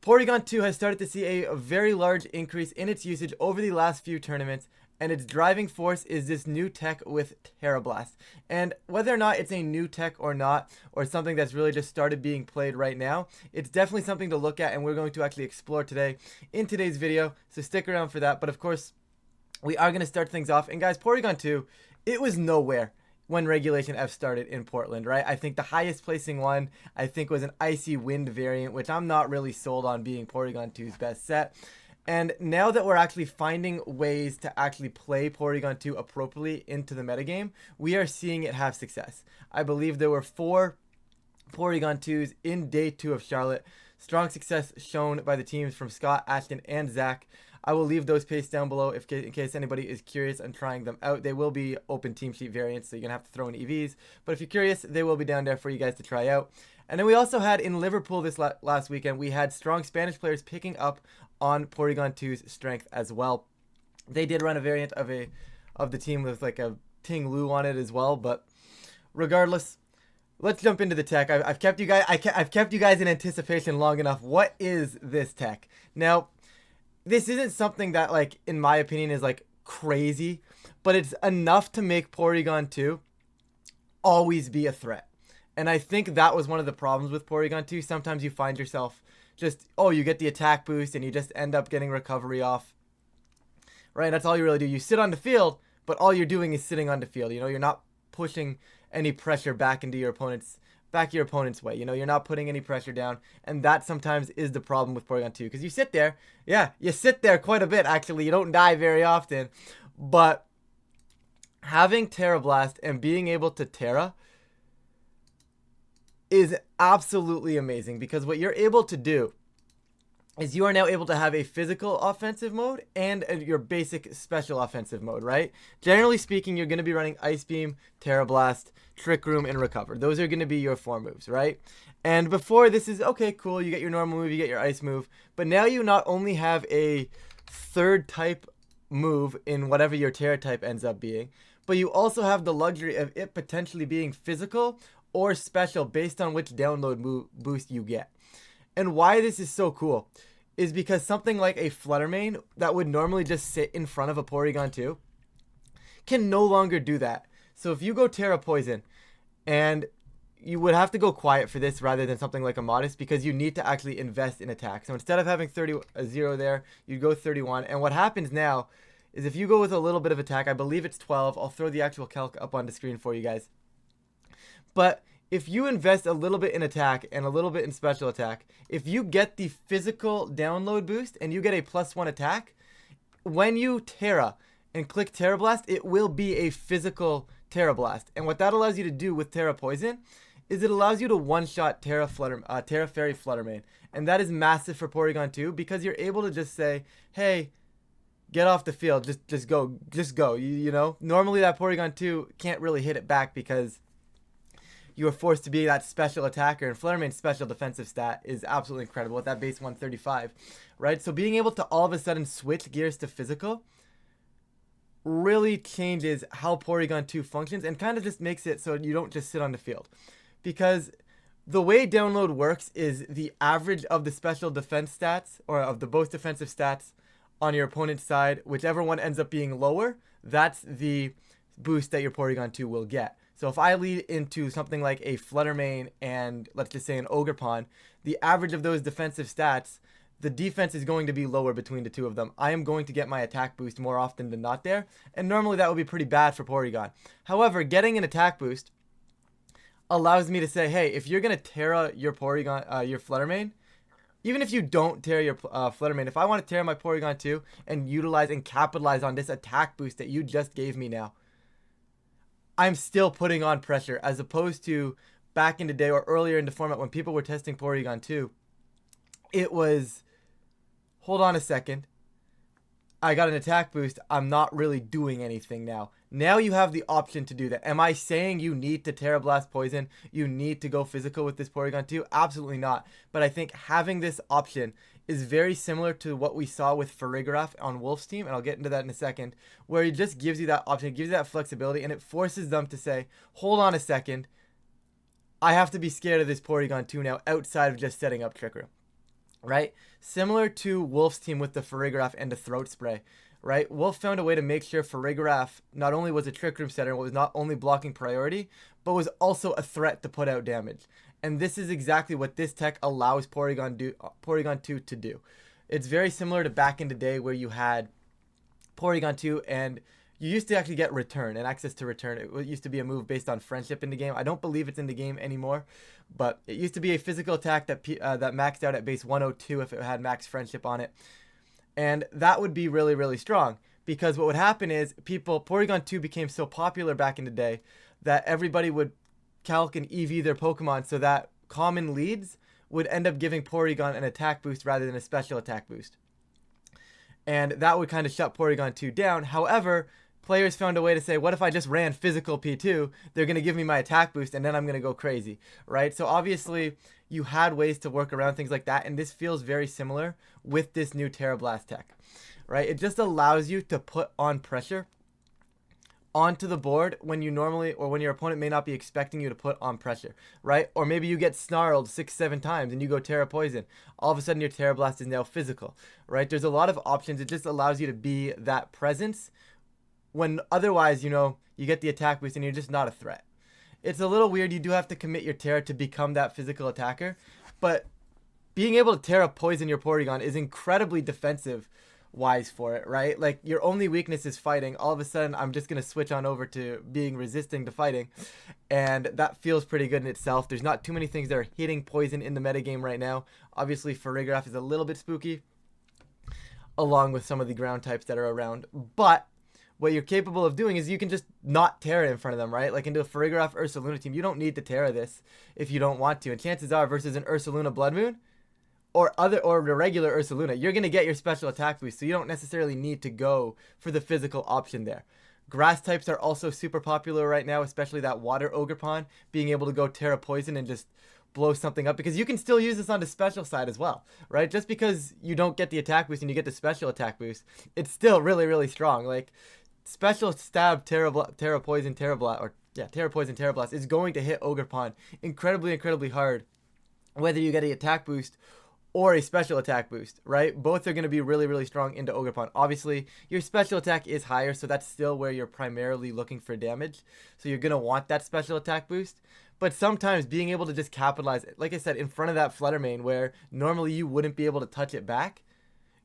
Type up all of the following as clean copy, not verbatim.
Porygon2 has started to see a very large increase in its usage over the last few tournaments, and its driving force is this new tech with Blast. And whether or not it's a new tech or not, or something that's really just started being played right now, it's definitely something to look at, and we're going to actually explore today in today's video, so stick around for that. But of course, we are going to start things off. And guys, Porygon2, it was nowhere when Regulation F started in Portland, right? I think the highest placing one, I think, was an Icy Wind variant, which I'm not really sold on being Porygon2's best set. And now that we're actually finding ways to actually play Porygon2 appropriately into the metagame, we are seeing it have success. I believe there were 4 Porygon2s in day 2 of Charlotte. Strong success shown by the teams from Scott, Ashton, and Zach. I will leave those pastes down below in case anybody is curious and trying them out. They will be open team sheet variants, so you're going to have to throw in EVs. But if you're curious, they will be down there for you guys to try out. And then we also had in Liverpool this last weekend, we had strong Spanish players picking up on Porygon2's strength as well. They did run a variant of the team with like a Ting Lu on it as well. But regardless, let's jump into the tech. I've kept you guys in anticipation long enough. What is this tech? Now, this isn't something that, like, in my opinion, is like crazy, but it's enough to make Porygon2 always be a threat. And I think that was one of the problems with Porygon2. Sometimes you find yourself just, oh, you get the attack boost and you just end up getting recovery off. Right? That's all you really do. You sit on the field, but all you're doing is sitting on the field. You know, you're not pushing any pressure back into your opponent's way. You know, you're not putting any pressure down, and that sometimes is the problem with Porygon2, because you sit there. Yeah, you sit there quite a bit, actually. You don't die very often, but having Terra Blast and being able to Terra is absolutely amazing, because what you're able to do is you are now able to have a physical offensive mode and your basic special offensive mode, right? Generally speaking, you're going to be running Ice Beam, Terra Blast, Trick Room, and Recover. Those are going to be your 4 moves, right? And before, this is, okay, cool, you get your normal move, you get your Ice move, but now you not only have a 3rd type move in whatever your Terra type ends up being, but you also have the luxury of it potentially being physical or special based on which download boost you get. And why this is so cool is because something like a Flutter Mane that would normally just sit in front of a Porygon2 can no longer do that. So if you go Terra Poison, and you would have to go quiet for this rather than something like a Modest, because you need to actually invest in attack. So instead of having 0 there, you'd go 31. And what happens now is if you go with a little bit of attack, I believe it's 12. I'll throw the actual calc up on the screen for you guys. But if you invest a little bit in attack and a little bit in special attack, if you get the physical download boost and you get a +1 attack, when you Terra and click Terra Blast, it will be a physical Terra Blast. And what that allows you to do with Terra Poison is it allows you to one-shot Terra Fairy Flutter Mane. And that is massive for Porygon2, because you're able to just say, hey, get off the field, just go. You know, normally that Porygon2 can't really hit it back because you are forced to be that special attacker, and Flutter Mane's special defensive stat is absolutely incredible with that base 135, right? So being able to all of a sudden switch gears to physical really changes how Porygon2 functions, and kind of just makes it so you don't just sit on the field. Because the way download works is the average of the special defense stats, or of the both defensive stats on your opponent's side, whichever one ends up being lower, that's the boost that your Porygon2 will get. So if I lead into something like a Flutter Mane and let's just say an Ogerpon, the average of those defensive stats, the defense is going to be lower between the two of them. I am going to get my attack boost more often than not there, and normally that would be pretty bad for Porygon. However, getting an attack boost allows me to say, hey, if you're going to Terra your Porygon, your Flutter Mane, even if you don't Terra your Flutter Mane, if I want to Terra my Porygon2 and utilize and capitalize on this attack boost that you just gave me now, I'm still putting on pressure, as opposed to back in the day or earlier in the format when people were testing Porygon2. It was, hold on a second, I got an attack boost, I'm not really doing anything now. Now you have the option to do that. Am I saying you need to Terra Blast Poison, you need to go physical with this Porygon2? Absolutely not. But I think having this option is very similar to what we saw with Farigiraf on Wolf's team, and I'll get into that in a second, where it just gives you that option, it gives you that flexibility, and it forces them to say, hold on a second, I have to be scared of this Porygon2 now outside of just setting up Trick Room. right? Similar to Wolf's team with the Farigiraf and the Throat Spray, right? Wolf found a way to make sure Farigiraf not only was a Trick Room setter, was not only blocking priority, but was also a threat to put out damage. And this is exactly what this tech allows Porygon2 to do. It's very similar to back in the day where you had Porygon2 and you used to actually get return and access to return. It used to be a move based on friendship in the game. I don't believe it's in the game anymore, but it used to be a physical attack that that maxed out at base 102 if it had max friendship on it. And that would be really, really strong because what would happen is Porygon2 became so popular back in the day that everybody would calc and EV their Pokemon so that common leads would end up giving Porygon an attack boost rather than a special attack boost. And that would kind of shut Porygon2 down. However, players found a way to say, what if I just ran physical P2? They're going to give me my attack boost and then I'm going to go crazy, right? So obviously you had ways to work around things like that, and this feels very similar with this new Terra Blast tech, right? It just allows you to put on pressure onto the board when you normally, or when your opponent may not be expecting you to put on pressure, right? Or maybe you get snarled 6-7 times and you go Terra Poison. All of a sudden your Terra Blast is now physical, right? There's a lot of options. It just allows you to be that presence when otherwise, you know, you get the attack boost and you're just not a threat. It's a little weird. You do have to commit your Terra to become that physical attacker, but being able to Terra Poison your Porygon is incredibly defensive wise for it, right? Like your only weakness is fighting. All of a sudden, I'm just going to switch on over to being resisting to fighting, and that feels pretty good in itself. There's not too many things that are hitting poison in the metagame right now. Obviously, Farigiraf is a little bit spooky, along with some of the ground types that are around, but what you're capable of doing is you can just not Terra in front of them, right? Like into a Farigiraf Ursaluna team, you don't need to Terra this if you don't want to. And chances are versus an Ursaluna Blood Moon or a regular Ursaluna, you're going to get your special attack boost. So you don't necessarily need to go for the physical option there. Grass types are also super popular right now, especially that Water Ogerpon, being able to go Terra Poison and just blow something up, because you can still use this on the special side as well, right? Just because you don't get the attack boost and you get the special attack boost, it's still really, really strong. Like, special stab Terra Poison, Terra Blast, or yeah, Terra Poison, Terra Blast is going to hit Ogerpon incredibly, incredibly hard, whether you get an attack boost or a special attack boost, right? Both are going to be really, really strong into Ogerpon. Obviously, your special attack is higher, so that's still where you're primarily looking for damage. So you're going to want that special attack boost. But sometimes being able to just capitalize, like I said, in front of that Flutter Mane where normally you wouldn't be able to touch it back,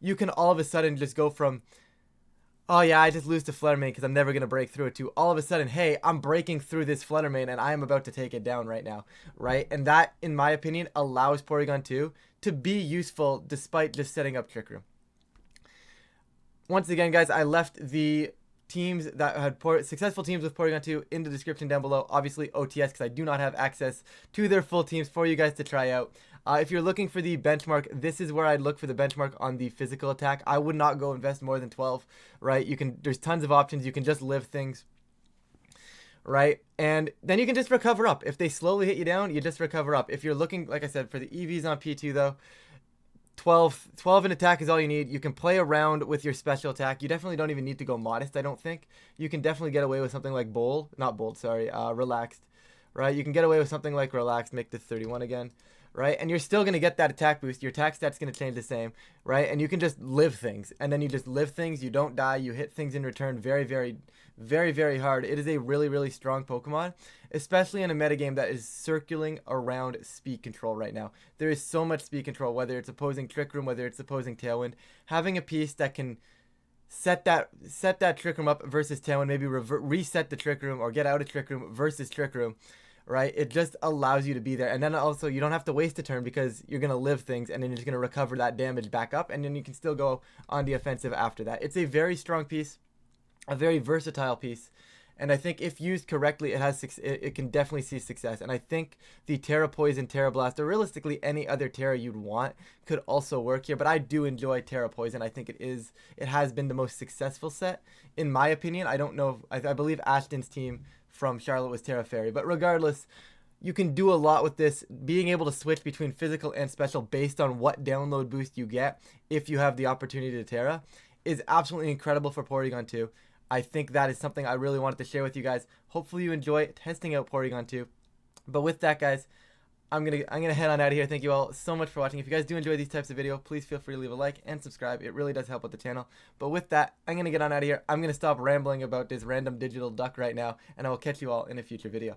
you can all of a sudden just go from, oh yeah, I just lose to Flutter Mane because I'm never going to break through it, to all of a sudden, hey, I'm breaking through this Flutter Mane and I am about to take it down right now, right? And that, in my opinion, allows Porygon2 to be useful despite just setting up Trick Room. Once again, guys, I left the teams that had successful teams with Porygon2 in the description down below. Obviously, OTS, because I do not have access to their full teams for you guys to try out. If you're looking for the benchmark, this is where I'd look for the benchmark on the physical attack. I would not go invest more than 12, right? There's tons of options. You can just live things, right? And then you can just recover up. If they slowly hit you down, you just recover up. If you're looking, like I said, for the EVs on P2 though, 12 in attack is all you need. You can play around with your special attack. You definitely don't even need to go modest, I don't think. You can definitely get away with something like relaxed, right? You can get away with something like relaxed, make this 31 again, right? And you're still going to get that attack boost. Your attack stat's going to change the same, right? And you can just live things. And then you just live things. You don't die. You hit things in return very, very, very, very hard. It is a really, really strong Pokemon, especially in a metagame that is circling around speed control right now. There is so much speed control, whether it's opposing Trick Room, whether it's opposing Tailwind. Having a piece that can set that Trick Room up versus Tailwind, maybe reset the Trick Room or get out of Trick Room versus Trick Room, right? It just allows you to be there. And then also you don't have to waste a turn because you're going to live things and then you're just going to recover that damage back up, and then you can still go on the offensive after that. It's a very strong piece, a very versatile piece, and I think if used correctly, it can definitely see success. And I think the Terra Poison, Terra Blast, or realistically any other Terra you'd want could also work here. But I do enjoy Terra Poison. I think it has been the most successful set, in my opinion. I don't know, I believe Ashton's team from Charlotte was Terra Fairy. But regardless, you can do a lot with this. Being able to switch between physical and special based on what download boost you get if you have the opportunity to Terra is absolutely incredible for Porygon2. I think that is something I really wanted to share with you guys. Hopefully you enjoy testing out Porygon2. But with that, guys, I'm gonna head on out of here. Thank you all so much for watching. If you guys do enjoy these types of video, please feel free to leave a like and subscribe. It really does help with the channel. But with that, I'm gonna get on out of here. I'm gonna stop rambling about this random digital duck right now, and I will catch you all in a future video.